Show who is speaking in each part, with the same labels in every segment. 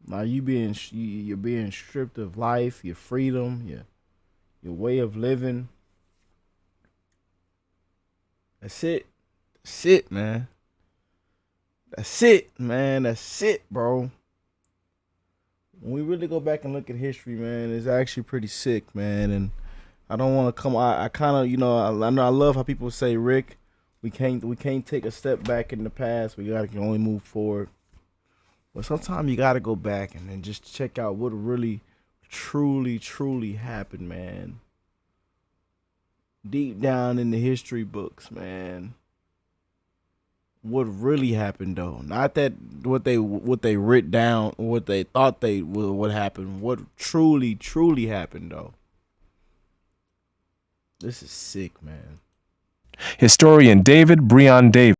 Speaker 1: Now you're being stripped of life, your freedom, your way of living. That's it. That's it, man. That's it, man. That's it, bro. When we really go back and look at history, man, it's actually pretty sick, man. And I don't want to come. I kind of, I know I love how people say, Rick, we can't take a step back in the past. We gotta can only move forward. But sometimes you gotta go back and then just check out what really, truly, truly happened, man. Deep down in the history books, man. What really happened though? Not that what they writ down or what they thought they would happen. What truly, truly happened though? This is sick, man.
Speaker 2: Historian David Breon Davis.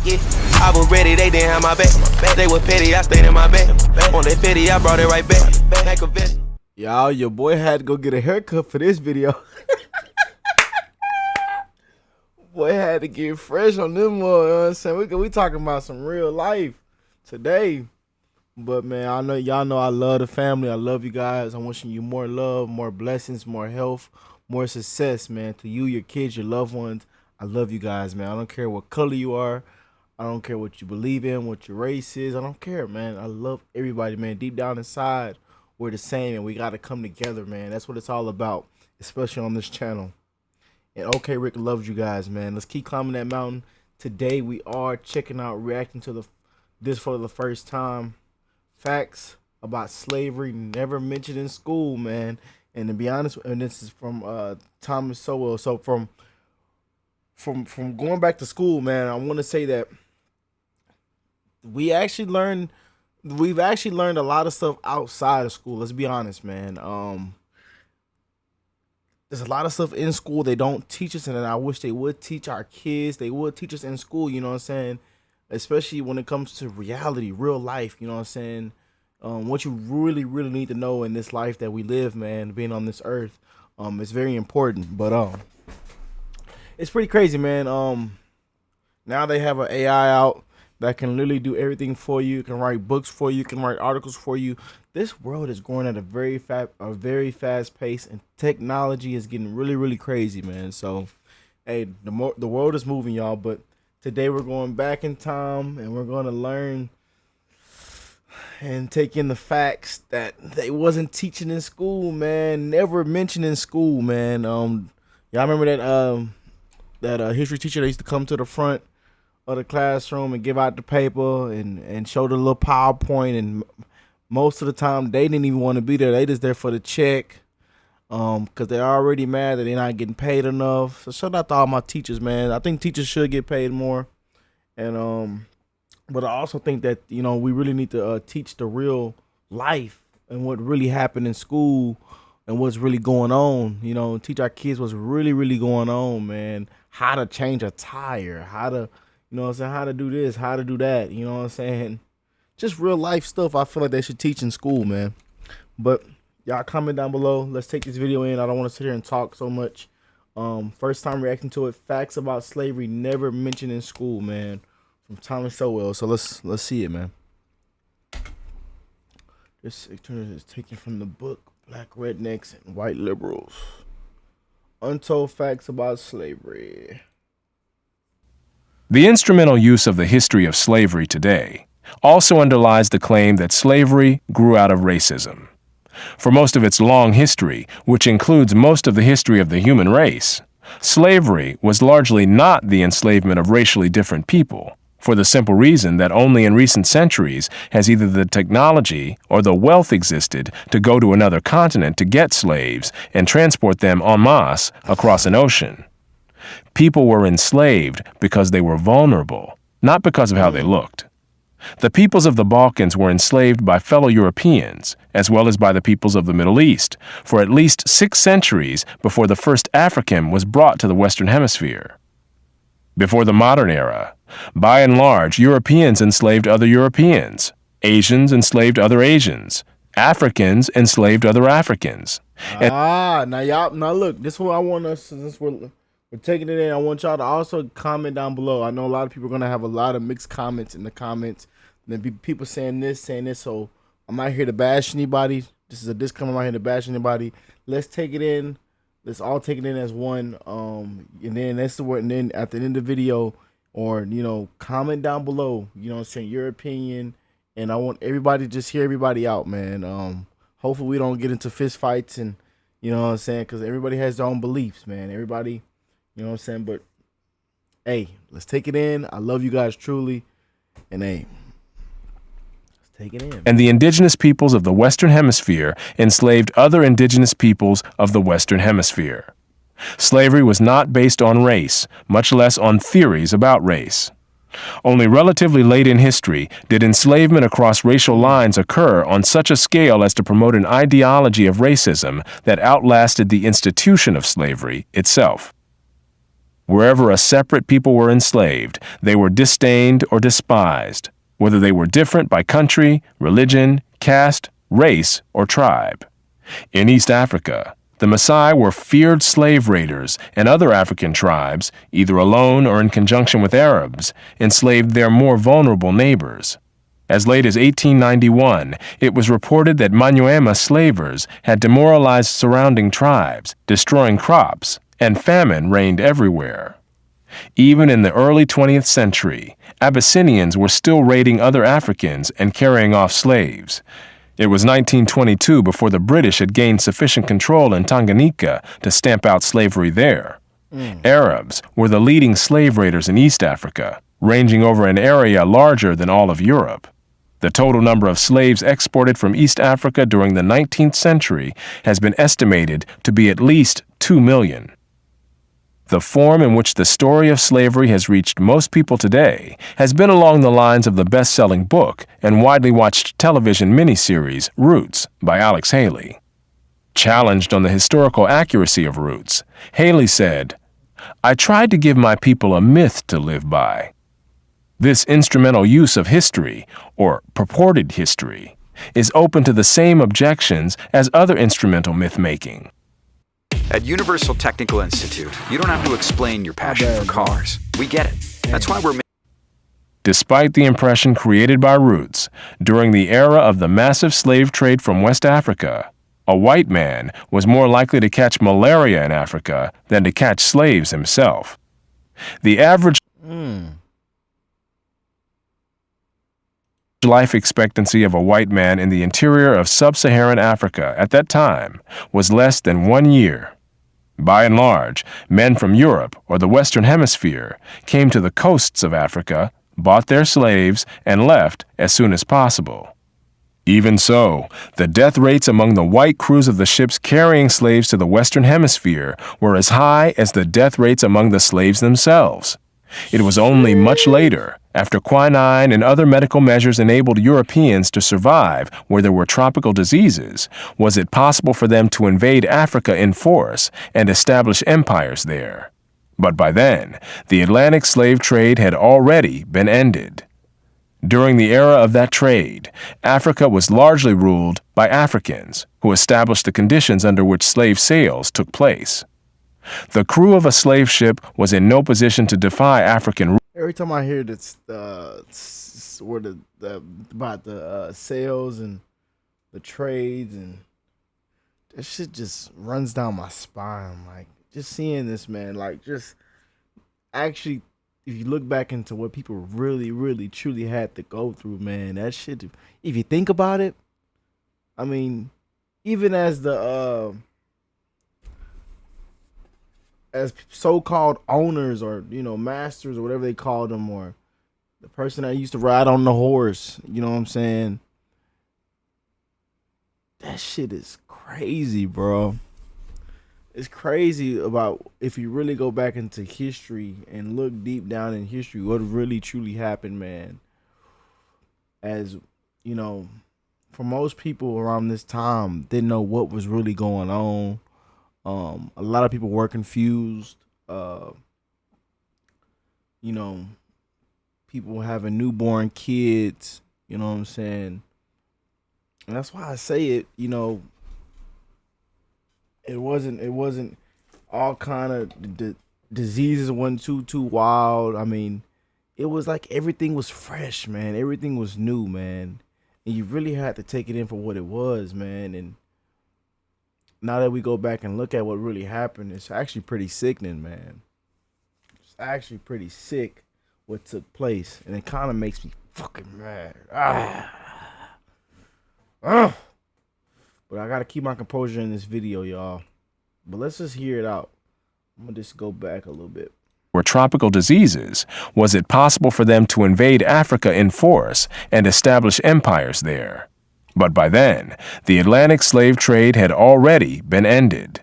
Speaker 3: Yeah, I was ready, they didn't have my back. They were petty, I stayed in my bed. On that petty, I brought it right back.
Speaker 1: Y'all, your boy had to go get a haircut for this video. Boy had to get fresh on them, you know what I'm saying? We talking about some real life today. But man, I know y'all know I love the family. I love you guys. I'm wishing you more love, more blessings, more health, more success, man. To you, your kids, your loved ones. I love you guys, man. I don't care what color you are. I don't care what you believe in, what your race is. I don't care, man. I love everybody, man. Deep down inside, we're the same, and we got to come together, man. That's what it's all about, especially on this channel. And OkayRickk loves you guys, man. Let's keep climbing that mountain. Today we are checking out, reacting to this for the first time. Facts about slavery never mentioned in school, man. And to be honest, and this is from Thomas Sowell. So from going back to school, man, I want to say that we've actually learned a lot of stuff outside of school. Let's be honest, man. There's a lot of stuff in school they don't teach us, and I wish they would teach our kids. They would teach us in school, you know what I'm saying? Especially when it comes to reality, real life, you know what I'm saying? What you really, really need to know in this life that we live, man, being on this earth, it's very important. But it's pretty crazy, man. Now they have an AI out that can literally do everything for you. It can write books for you. It can write articles for you. This world is growing at a very fast pace, and technology is getting really, really crazy, man. So, hey, the world is moving, y'all. But today we're going back in time, and we're going to learn and take in the facts that they wasn't teaching in school, man. Never mentioned in school, man. Y'all remember that history teacher that used to come to the front of the classroom and give out the paper and show the little PowerPoint, and most of the time they didn't even want to be there. They just there for the check, because they're already mad that they're not getting paid enough. So shout out to all my teachers, man. I think teachers should get paid more, and but I also think that we really need to teach the real life and what really happened in school and what's really going on. Teach our kids what's really, really going on, man. How to change a tire, how to how to do this, how to do that, you know what I'm saying? Just real life stuff I feel like they should teach in school, man. But y'all comment down below. Let's take this video in. I don't want to sit here and talk so much. First time reacting to it. Facts about slavery never mentioned in school, man. From Thomas Sowell. So let's see it, man. This is taken from the book Black Rednecks and White Liberals. Untold Facts About Slavery.
Speaker 2: The instrumental use of the history of slavery today also underlies the claim that slavery grew out of racism. For most of its long history, which includes most of the history of the human race, slavery was largely not the enslavement of racially different people, for the simple reason that only in recent centuries has either the technology or the wealth existed to go to another continent to get slaves and transport them en masse across an ocean. People were enslaved because they were vulnerable, not because of how they looked. The peoples of the Balkans were enslaved by fellow Europeans, as well as by the peoples of the Middle East, for at least 6 centuries before the first African was brought to the Western Hemisphere. Before the modern era, by and large, Europeans enslaved other Europeans, Asians enslaved other Asians, Africans enslaved other Africans.
Speaker 1: Now look, this is what I want us, since we're taking it in, I want y'all to also comment down below. I know a lot of people are going to have a lot of mixed comments in the comments. And then people saying this. So I'm not here to bash anybody. This is a disclaimer. I'm not here to bash anybody. Let's take it in. Let's all take it in as one. And then that's the word. And then at the end of the video, or comment down below. What I'm saying, your opinion. And I want everybody to just hear everybody out, man. Hopefully we don't get into fist fights and what I'm saying, because everybody has their own beliefs, man. Everybody, what I'm saying. But hey, let's take it in. I love you guys truly, and hey. Take it in.
Speaker 2: And the indigenous peoples of the Western Hemisphere enslaved other indigenous peoples of the Western Hemisphere. Slavery was not based on race, much less on theories about race. Only relatively late in history did enslavement across racial lines occur on such a scale as to promote an ideology of racism that outlasted the institution of slavery itself. Wherever a separate people were enslaved, they were disdained or despised, whether they were different by country, religion, caste, race, or tribe. In East Africa, the Maasai were feared slave raiders, and other African tribes, either alone or in conjunction with Arabs, enslaved their more vulnerable neighbors. As late as 1891, it was reported that Manyuema slavers had demoralized surrounding tribes, destroying crops, and famine reigned everywhere. Even in the early 20th century, Abyssinians were still raiding other Africans and carrying off slaves. It was 1922 before the British had gained sufficient control in Tanganyika to stamp out slavery there. Arabs were the leading slave raiders in East Africa, ranging over an area larger than all of Europe. The total number of slaves exported from East Africa during the 19th century has been estimated to be at least 2 million. The form in which the story of slavery has reached most people today has been along the lines of the best-selling book and widely watched television miniseries Roots by Alex Haley. Challenged on the historical accuracy of Roots, Haley said, "I tried to give my people a myth to live by." This instrumental use of history, or purported history, is open to the same objections as other instrumental myth-making.
Speaker 4: At Universal Technical Institute, you don't have to explain your passion for cars. We get it. That's why we're...
Speaker 2: Despite the impression created by Roots, during the era of the massive slave trade from West Africa, a white man was more likely to catch malaria in Africa than to catch slaves himself. The average life expectancy of a white man in the interior of sub-Saharan Africa at that time was less than 1 year. By and large, men from Europe or the Western Hemisphere came to the coasts of Africa, bought their slaves, and left as soon as possible. Even so, the death rates among the white crews of the ships carrying slaves to the Western Hemisphere were as high as the death rates among the slaves themselves. It was only much later, after quinine and other medical measures enabled Europeans to survive where there were tropical diseases, was it possible for them to invade Africa in force and establish empires there. But by then, the Atlantic slave trade had already been ended. During the era of that trade, Africa was largely ruled by Africans, who established the conditions under which slave sales took place. The crew of a slave ship was in no position to defy African rule.
Speaker 1: Every time I hear this, about the sales and the trades, and that shit just runs down my spine. Like, just seeing this, man, like, just actually, if you look back into what people really, really, truly had to go through, man, that shit, if you think about it, I mean, even as the as so-called owners or masters or whatever they called them, or the person that used to ride on the horse, you know what I'm saying? That shit is crazy, bro. It's crazy about, if you really go back into history and look deep down in history, what really truly happened, man. As for most people around this time, didn't know what was really going on. A lot of people were confused. People having newborn kids, you know what I'm saying? And that's why I say it, it wasn't all kind of diseases wasn't too wild. I mean, it was like everything was fresh, man. Everything was new, man. And you really had to take it in for what it was, man. And now that we go back and look at what really happened, it's actually pretty sickening, man. It's actually pretty sick what took place. And it kind of makes me fucking mad. But I gotta keep my composure in this video, y'all. But let's just hear it out. I'm gonna just go back a little bit.
Speaker 2: Were tropical diseases, was it possible for them to invade Africa in force and establish empires there? But by then, the Atlantic slave trade had already been ended.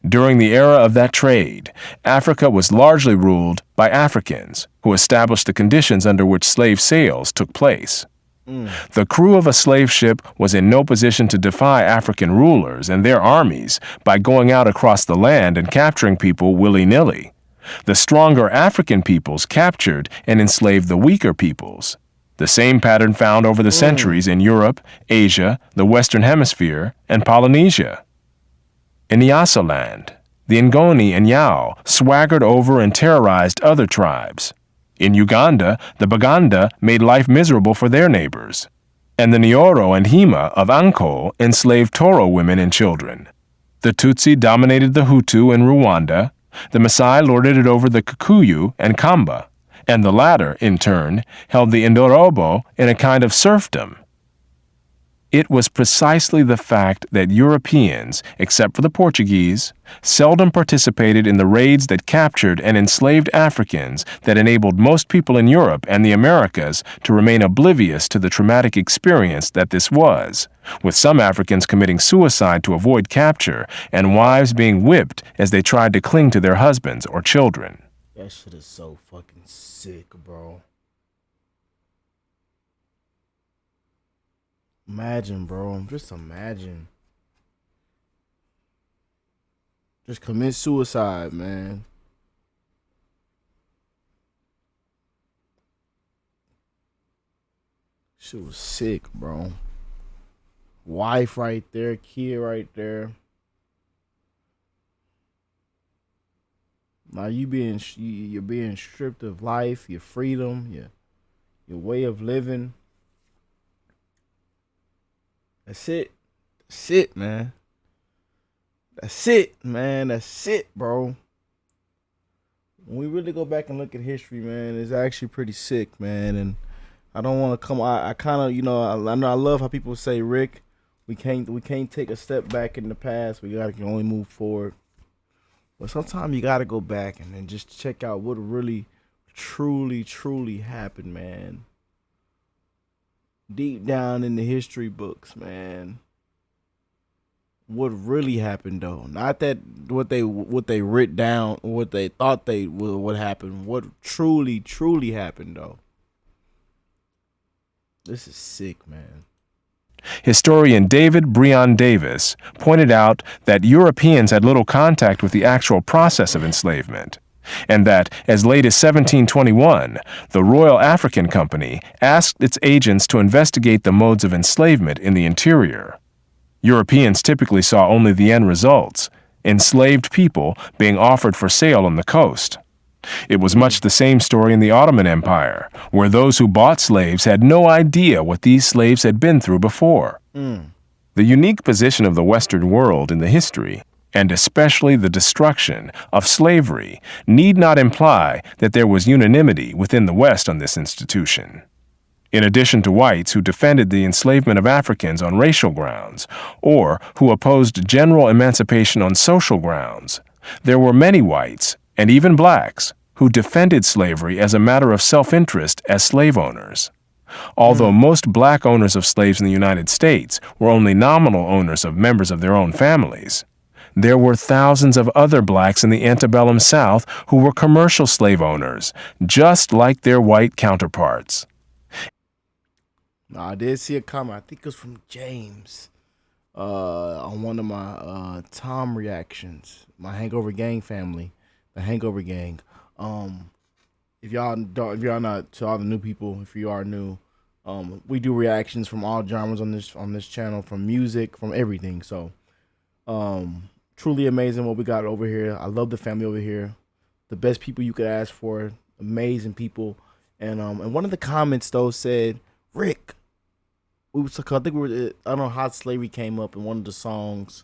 Speaker 2: During the era of that trade, Africa was largely ruled by Africans, who established the conditions under which slave sales took place. The crew of a slave ship was in no position to defy African rulers and their armies by going out across the land and capturing people willy-nilly. The stronger African peoples captured and enslaved the weaker peoples. The same pattern found over the centuries in Europe, Asia, the Western Hemisphere, and Polynesia. In Nyasaland, the Ngoni and Yao swaggered over and terrorized other tribes. In Uganda, the Baganda made life miserable for their neighbors. And the Nyoro and Hima of Anko enslaved Toro women and children. The Tutsi dominated the Hutu in Rwanda. The Maasai lorded it over the Kikuyu and Kamba, and the latter, in turn, held the Indorobo in a kind of serfdom. It was precisely the fact that Europeans, except for the Portuguese, seldom participated in the raids that captured and enslaved Africans that enabled most people in Europe and the Americas to remain oblivious to the traumatic experience that this was, with some Africans committing suicide to avoid capture and wives being whipped as they tried to cling to their husbands or children.
Speaker 1: That shit is so fucking sick, bro. Imagine, bro. Just imagine. Just commit suicide, man. Shit was sick, bro. Wife right there, kid right there. Now you're being stripped of life, your freedom, your way of living. That's it. That's it, man. That's it, man. That's it, bro. When we really go back and look at history, man, it's actually pretty sick, man. And I don't want to come. I kind of, I know I love how people say, Rick, we can't take a step back in the past. We can only move forward. But sometimes you gotta go back and then just check out what really, truly, truly happened, man. Deep down in the history books, man. What really happened though? Not that what they writ down, what they thought would happen. What truly, truly happened though. This is sick, man.
Speaker 2: Historian David Breon Davis pointed out that Europeans had little contact with the actual process of enslavement, and that as late as 1721, the Royal African Company asked its agents to investigate the modes of enslavement in the interior. Europeans typically saw only the end results, enslaved people being offered for sale on the coast. It was much the same story in the Ottoman Empire, where those who bought slaves had no idea what these slaves had been through before. The unique position of the Western world in the history, and especially the destruction of slavery, need not imply that there was unanimity within the West on this institution. In addition to whites who defended the enslavement of Africans on racial grounds, or who opposed general emancipation on social grounds, there were many whites, and even blacks, who defended slavery as a matter of self-interest as slave owners. Although most black owners of slaves in the United States were only nominal owners of members of their own families, there were thousands of other blacks in the antebellum South who were commercial slave owners, just like their white counterparts.
Speaker 1: I did see a comment. I think it was from James on one of my Tom reactions. My Hangover Gang family, the Hangover Gang. If y'all not, to all the new people, if you are new, we do reactions from all genres on this channel, from music, from everything. So, truly amazing what we got over here. I love the family over here. The best people you could ask for. Amazing people. And one of the comments though said, Rick, I think we were. I don't know how slavery came up in one of the songs.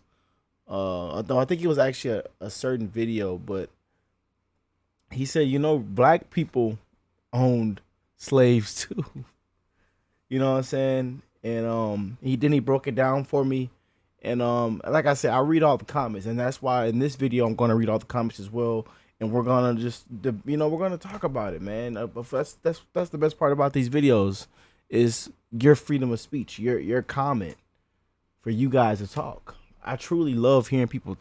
Speaker 1: I think it was actually a certain video, but he said, black people owned slaves too. You know what I'm saying? And he broke it down for me. And like I said, I read all the comments, and that's why in this video I'm gonna read all the comments as well. And we're gonna we're gonna talk about it, man. That's the best part about these videos is your freedom of speech, your comment for you guys to talk. I truly love hearing people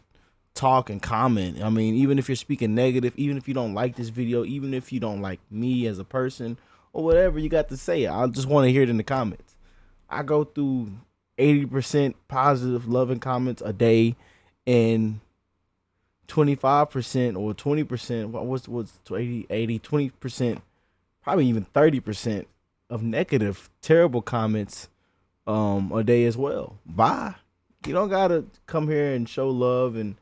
Speaker 1: talk and comment. I mean, even if you're speaking negative, even if you don't like this video, even if you don't like me as a person or whatever you got to say, I just want to hear it in the comments. I go through 80% positive loving comments a day and 25% or 20%, what's 80, 20%, probably even 30% of negative, terrible comments a day as well. Bye. You don't gotta come here and show love and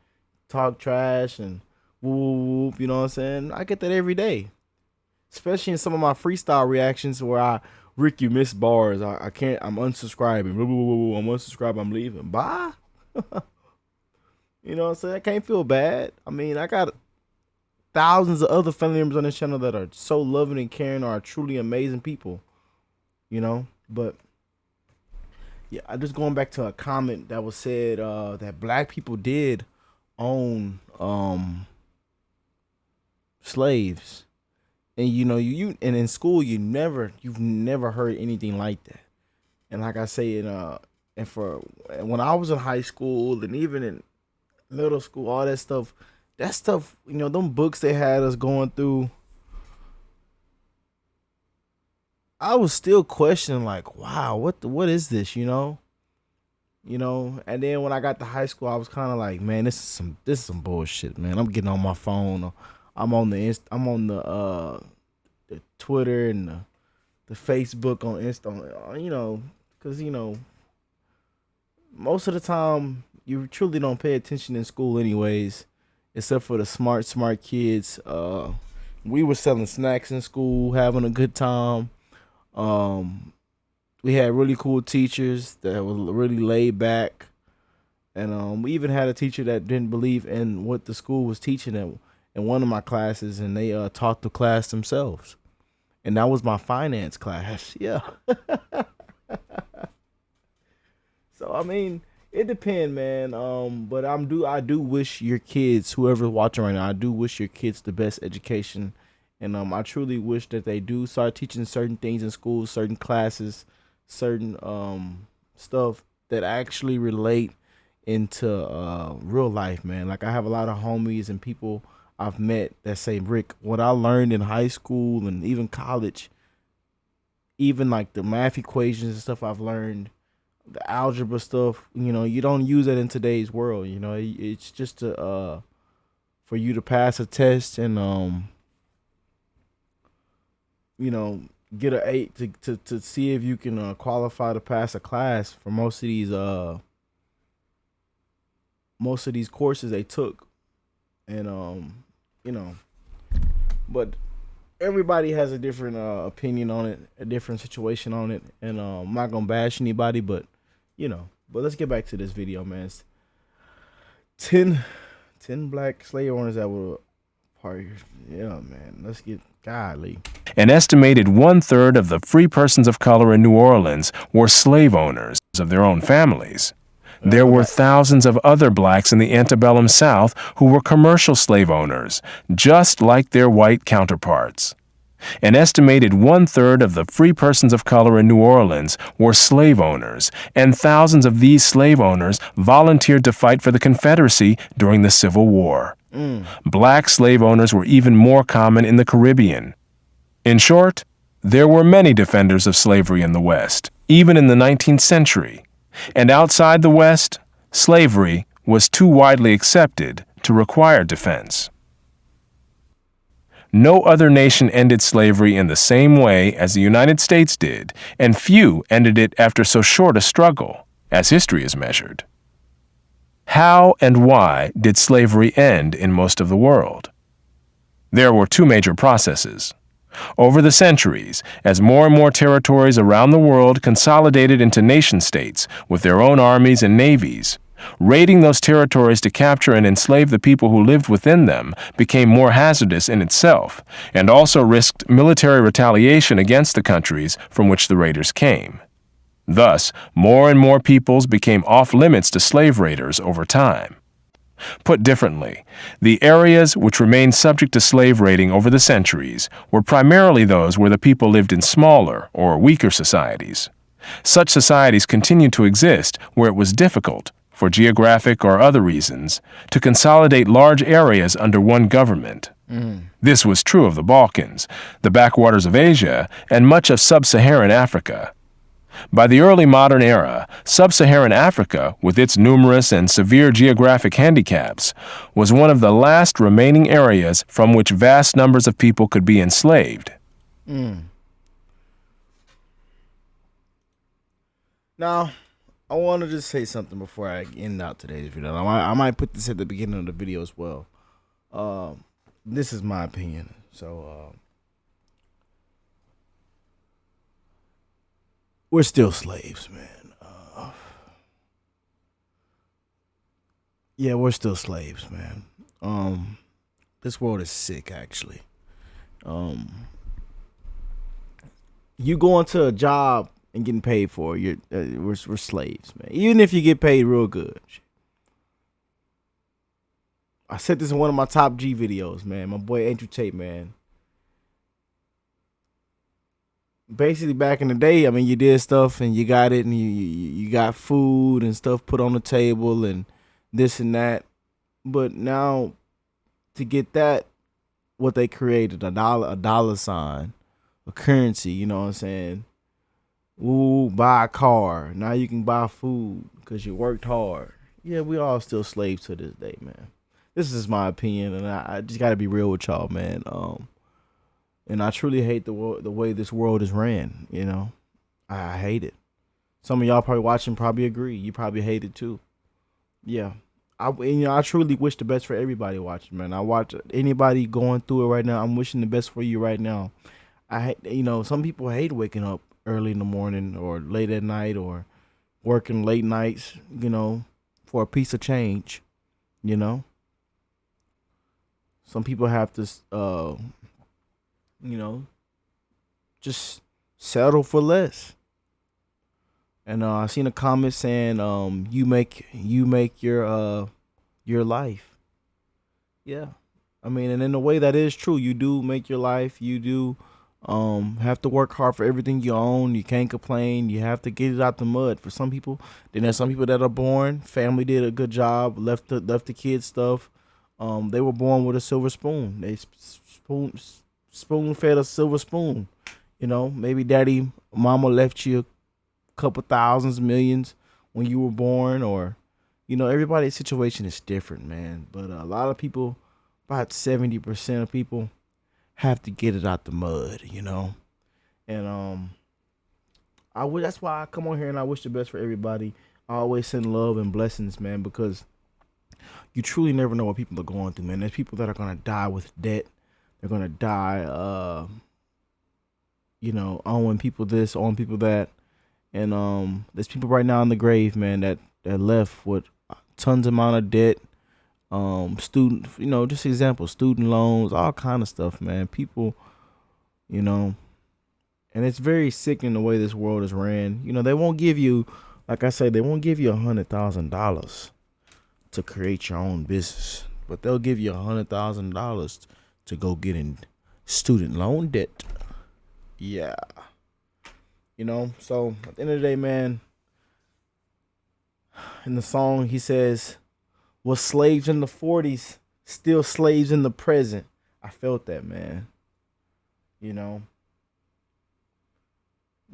Speaker 1: talk trash and whoop, you know what I'm saying? I get that every day. Especially in some of my freestyle reactions where Rick, you missed bars. I can't, I'm unsubscribing. I'm unsubscribing, I'm leaving. Bye. You know what I'm saying? I can't feel bad. I mean, I got thousands of other family members on this channel that are so loving and caring, are truly amazing people. But yeah, I just going back to a comment that was said that black people did own slaves. And you and in school you've never heard anything like that. And like I say, and for when I was in high school and even in middle school, all that stuff, them books they had us going through, I was still questioning, like, wow, what is this, And then when I got to high school, I was kind of like, man, this is some bullshit, man. I'm getting on my phone, I'm on the Twitter and the Facebook on Insta, because most of the time you truly don't pay attention in school anyways, except for the smart kids. We were selling snacks in school, having a good time. We had really cool teachers that were really laid back, and we even had a teacher that didn't believe in what the school was teaching in one of my classes, and they taught the class themselves, and that was my finance class. Yeah. So I mean, it depends, man. But I do wish your kids, whoever's watching right now, I do wish your kids the best education. And I truly wish that they do start teaching certain things in school, certain classes, certain stuff that actually relate into real life, man. Like, I have a lot of homies and people I've met that say, Rick, what I learned in high school and even college, even like the math equations and stuff I've learned, the algebra stuff, you don't use that in today's world. It's just for you to pass a test and get an 8 to see if you can qualify to pass a class for most of these courses they took. And but everybody has a different opinion on it, a different situation on it, and I'm not gonna bash anybody, but let's get back to this video, man. It's 10 black slave owners that were part. Yeah, man, let's get godly.
Speaker 2: An estimated 1/3 of the free persons of color in New Orleans were slave owners of their own families. There were thousands of other blacks in the antebellum South who were commercial slave owners, just like their white counterparts. An estimated 1/3 of the free persons of color in New Orleans were slave owners, and thousands of these slave owners volunteered to fight for the Confederacy during the Civil War. Black slave owners were even more common in the Caribbean. In short, there were many defenders of slavery in the West, even in the 19th century. And outside the West, slavery was too widely accepted to require defense. No other nation ended slavery in the same way as the United States did, and few ended it after so short a struggle, as history is measured. How and why did slavery end in most of the world? There were two major processes. Over the centuries, as more and more territories around the world consolidated into nation-states with their own armies and navies, raiding those territories to capture and enslave the people who lived within them became more hazardous in itself, and also risked military retaliation against the countries from which the raiders came. Thus, more and more peoples became off-limits to slave raiders over time. Put differently, the areas which remained subject to slave raiding over the centuries were primarily those where the people lived in smaller or weaker societies. Such societies continued to exist where it was difficult, for geographic or other reasons, to consolidate large areas under one government. This was true of the Balkans, the backwaters of Asia, and much of sub-Saharan Africa. By the early modern era, sub-Saharan Africa, with its numerous and severe geographic handicaps, was one of the last remaining areas from which vast numbers of people could be enslaved.
Speaker 1: Now, I want to just say something before I end out today's video. I might put this at the beginning of the video as well. This is my opinion. So, we're still slaves, man. Yeah, we're still slaves, man. This world is sick, actually. You go into a job and getting paid for it, we're slaves, man. Even if you get paid real good. I said this in one of my top G videos, man. My boy Andrew Tate, man. Basically, back in the day, I mean, you did stuff and you got it, and you got food and stuff put on the table and this and that. But now, to get that, what they created, a dollar sign, a currency, you know what I'm saying? Ooh, buy a car. Now you can buy food because you worked hard. Yeah, we all still slaves to this day, man. This is my opinion, and I just got to be real with y'all, man. And I truly hate the way this world is ran, you know. I hate it. Some of y'all probably watching probably agree. You probably hate it too. Yeah. I truly wish the best for everybody watching, man. I watch anybody going through it right now. I'm wishing the best for you right now. Some people hate waking up early in the morning or late at night or working late nights, for a piece of change, Some people have to, just settle for less. And I seen a comment saying, you make your life. Yeah. I mean, and in a way that is true. You do make your life. You do have to work hard for everything you own. You can't complain. You have to get it out the mud. For some people, then there's some people that are born. Family did a good job. Left the kids stuff. They were born with a silver spoon. They spoon fed a silver spoon. Maybe daddy, mama left you a couple thousands, millions when you were born, or everybody's situation is different, man. But a lot of people, about 70% of people, have to get it out the mud, And that's why I come on here and I wish the best for everybody. I always send love and blessings, man, because you truly never know what people are going through, man. There's people that are gonna die with debt. They're gonna die, owing people this, owing people that, and there's people right now in the grave, man, that left with tons amount of debt. Student, just example, student loans, all kind of stuff, man. People, and it's very sickening the way this world is ran. They won't give you, like I say, they won't give you $100,000 to create your own business, but they'll give you $100,000 to go get in student loan debt. Yeah. So at the end of the day, man, in the song, he says, was slaves in the 40s, still slaves in the present. I felt that, man.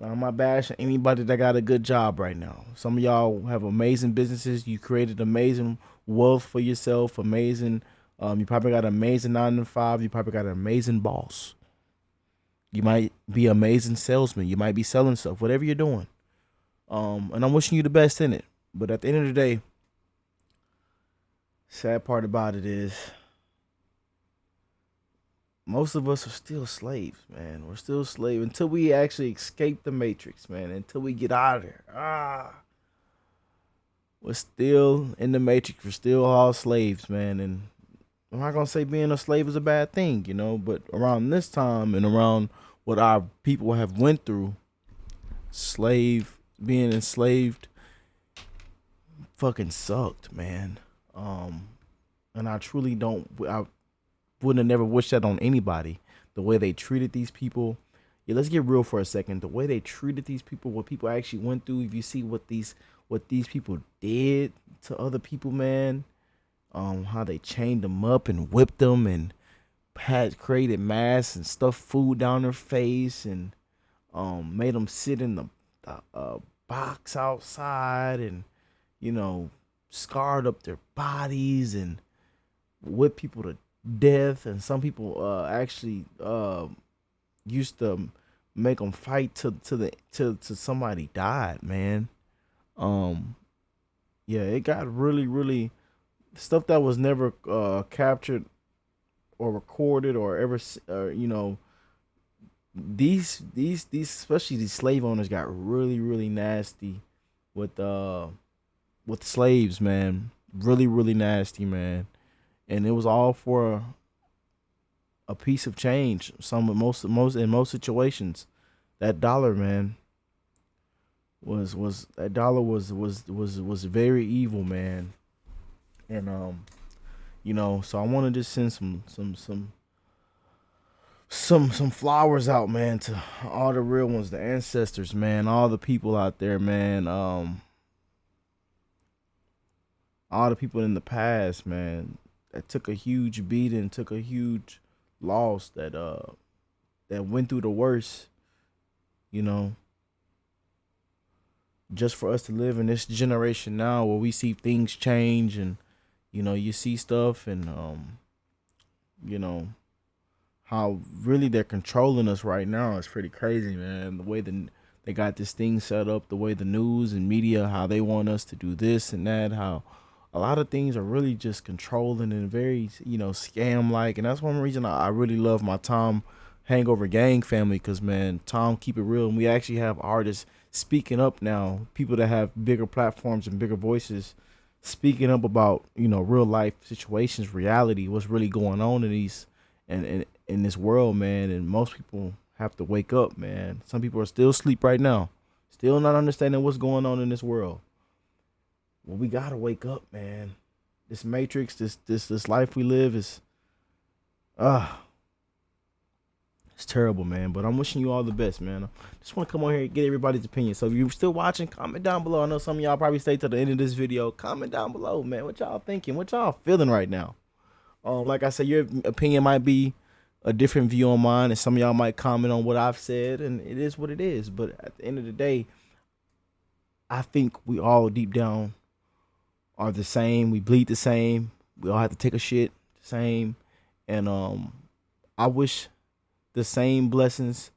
Speaker 1: I'm not bashing anybody that got a good job right now. Some of y'all have amazing businesses. You created amazing wealth for yourself. Amazing. You probably got an amazing 9-to-5. You probably got an amazing boss. You might be an amazing salesman. You might be selling stuff, whatever you're doing. And I'm wishing you the best in it. But at the end of the day, sad part about it is most of us are still slaves, man. We're still slaves until we actually escape the matrix, man. Until we get out of there. We're still in the matrix. We're still all slaves, man. And I'm not gonna say being a slave is a bad thing, you know, but around this time and around what our people have went through, being enslaved fucking sucked, man. And I truly I wouldn't have never wished that on anybody. The way they treated these people. Yeah, let's get real for a second. The way they treated these people, what people actually went through. If you see what these people did to other people, man. How they chained them up and whipped them and had created masks and stuffed food down their face and made them sit in the box outside and, you know, scarred up their bodies and whipped people to death. And some people actually used to make them fight till somebody died, man. Yeah, it got really stuff that was never captured or recorded or ever, you know, these especially these slave owners got really nasty with slaves, man. Really nasty, man. And it was all for a piece of change. In most situations, that dollar, man, was very evil, man. And you know, so I want to just send some flowers out, man, to all the real ones, the ancestors, man, all the people out there, man, all the people in the past, man, that took a huge beating, took a huge loss, that went through the worst, you know, just for us to live in this generation now where we see things change and, you know, you see stuff and, you know, how really they're controlling us right now is pretty crazy, man. The way they got this thing set up, the way the news and media, how they want us to do this and that, how a lot of things are really just controlling and very, you know, scam-like. And that's one reason I really love my Tom Hangover Gang family, because, man, Tom keep it real. And we actually have artists speaking up now, people that have bigger platforms and bigger voices speaking up about, you know, real life situations, reality, what's really going on in these and in this world, man. And most people have to wake up, man. Some people are still asleep right now, still not understanding what's going on in this world. Well, we gotta wake up, man. This matrix, this life we live is it's terrible, man. But I'm wishing you all the best, man. I just want to come on here and get everybody's opinion. So if you're still watching, comment down below. I know some of y'all probably stay to the end of this video. Comment down below, man. What y'all thinking? What y'all feeling right now? Like I said, your opinion might be a different view on mine, and some of y'all might comment on what I've said, and it is what it is. But at the end of the day, I think we all deep down are the same. We bleed the same. We all have to take a shit the same. And I wish the same blessings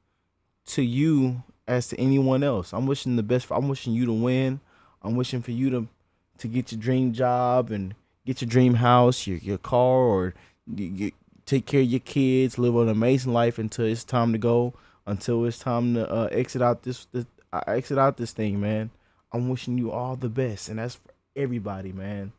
Speaker 1: to you as to anyone else. I'm wishing the best. I'm wishing you to win. I'm wishing for you to get your dream job and get your dream house, your car, or you take care of your kids, live an amazing life until it's time to go, until it's time to exit out this thing, man. I'm wishing you all the best, and that's for everybody, man.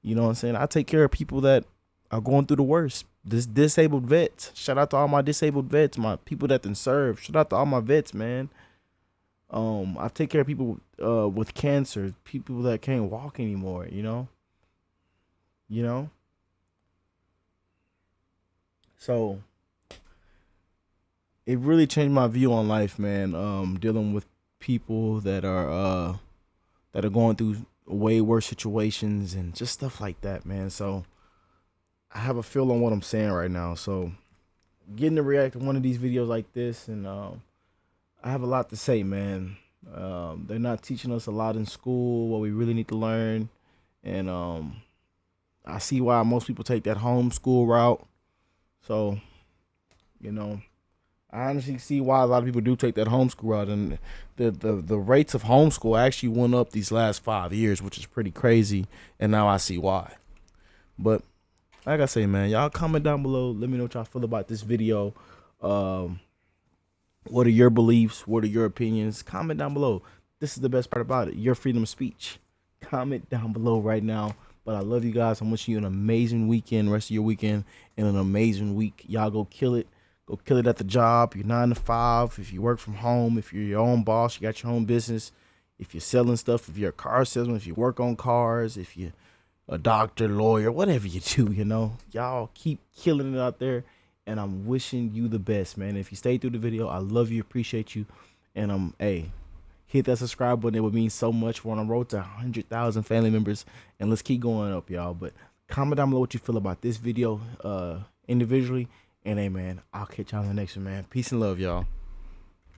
Speaker 1: You know what I'm saying? I take care of people that are going through the worst. This disabled vets. Shout out to all my disabled vets, my people that then serve. Shout out to all my vets, man. I take care of people with cancer, people that can't walk anymore, you know? So it really changed my view on life, man. Dealing with people that are going through way worse situations and just stuff like that, man. So I have a feel on what I'm saying right now. So getting to react to one of these videos like this, and I have a lot to say, man. They're not teaching us a lot in school, what we really need to learn. And I see why most people take that homeschool route. So, you know, I honestly see why a lot of people do take that homeschool route. And the rates of homeschool actually went up these last 5 years, which is pretty crazy. And now I see why. But like I say, man, y'all comment down below. Let me know what y'all feel about this video. What are your beliefs? What are your opinions? Comment down below. This is the best part about it. Your freedom of speech. Comment down below right now. But I love you guys. I'm wishing you an amazing weekend, rest of your weekend, and an amazing week. Y'all go kill it. Go kill it at the job. You're 9 to 5. If you work from home, if you're your own boss, you got your own business. If you're selling stuff, if you're a car salesman, if you work on cars, if you're a doctor, lawyer, whatever you do, you know, y'all keep killing it out there. And I'm wishing you the best, man. If you stayed through the video, I love you, appreciate you. And hey, hit that subscribe button. It would mean so much. We're on a road to 100,000 family members, and let's keep going up, y'all. But comment down below what you feel about this video individually. And hey, man, I'll catch y'all in the next one, man. Peace and love, y'all.